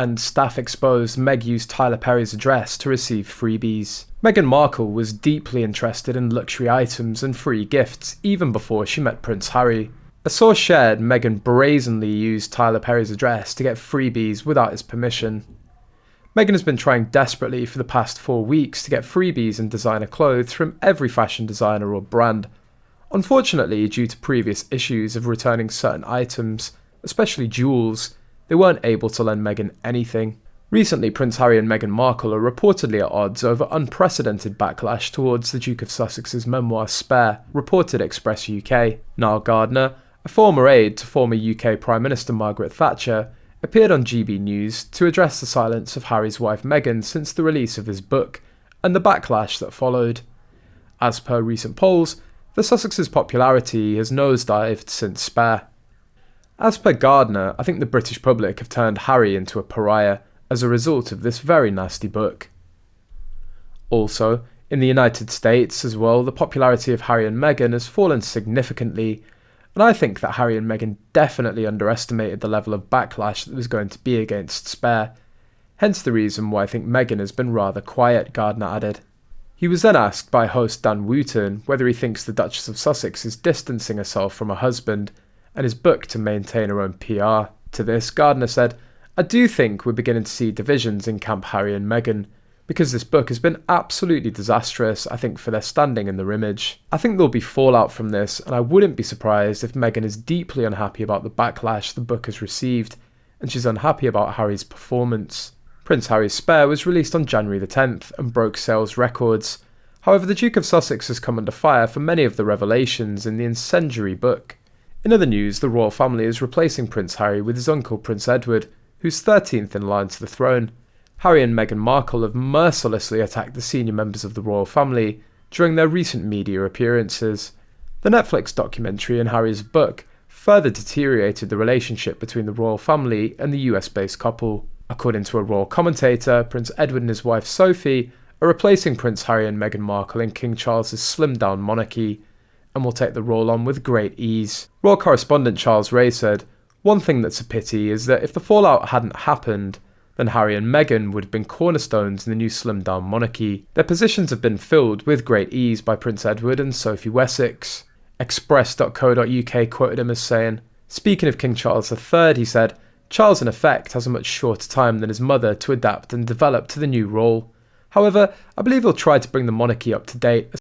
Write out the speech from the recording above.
and staff exposed Meg used Tyler Perry's address to receive freebies. Meghan Markle was deeply interested in luxury items and free gifts even before she met Prince Harry. A source shared Meghan brazenly used Tyler Perry's address to get freebies without his permission. Meghan has been trying desperately for the past 4 weeks to get freebies and designer clothes from every fashion designer or brand. Unfortunately, due to previous issues of returning certain items, especially jewels, they weren't able to lend Meghan anything. Recently, Prince Harry and Meghan Markle are reportedly at odds over unprecedented backlash towards the Duke of Sussex's memoir Spare, reported Express UK. Niall Gardner, a former aide to former UK Prime Minister Margaret Thatcher, appeared on GB News to address the silence of Harry's wife Meghan since the release of his book, and the backlash that followed. As per recent polls, the Sussex's popularity has nosedived since Spare. As per Gardner, I think the British public have turned Harry into a pariah as a result of this very nasty book. Also, in the United States as well, the popularity of Harry and Meghan has fallen significantly, and I think that Harry and Meghan definitely underestimated the level of backlash that was going to be against Spare, hence the reason why I think Meghan has been rather quiet, Gardner added. He was then asked by host Dan Wooten whether he thinks the Duchess of Sussex is distancing herself from her husband and his book to maintain her own PR. To this, Gardner said, "I do think we're beginning to see divisions in Camp Harry and Meghan, because this book has been absolutely disastrous, I think, for their standing in their image. I think there'll be fallout from this, and I wouldn't be surprised if Meghan is deeply unhappy about the backlash the book has received, and she's unhappy about Harry's performance." Prince Harry's Spare was released on January the 10th and broke sales records. However, the Duke of Sussex has come under fire for many of the revelations in the incendiary book. In other news, the royal family is replacing Prince Harry with his uncle Prince Edward, who's 13th in line to the throne. Harry and Meghan Markle have mercilessly attacked the senior members of the royal family during their recent media appearances. The Netflix documentary and Harry's book further deteriorated the relationship between the royal family and the US-based couple. According to a royal commentator, Prince Edward and his wife Sophie are replacing Prince Harry and Meghan Markle in King Charles's slimmed-down monarchy, and will take the role on with great ease. Royal correspondent Charles Ray said, "One thing that's a pity is that if the fallout hadn't happened, then Harry and Meghan would have been cornerstones in the new slimmed-down monarchy. Their positions have been filled with great ease by Prince Edward and Sophie Wessex." Express.co.uk quoted him as saying, "Speaking of King Charles III, he said, Charles in effect has a much shorter time than his mother to adapt and develop to the new role. However, I believe he'll try to bring the monarchy up to date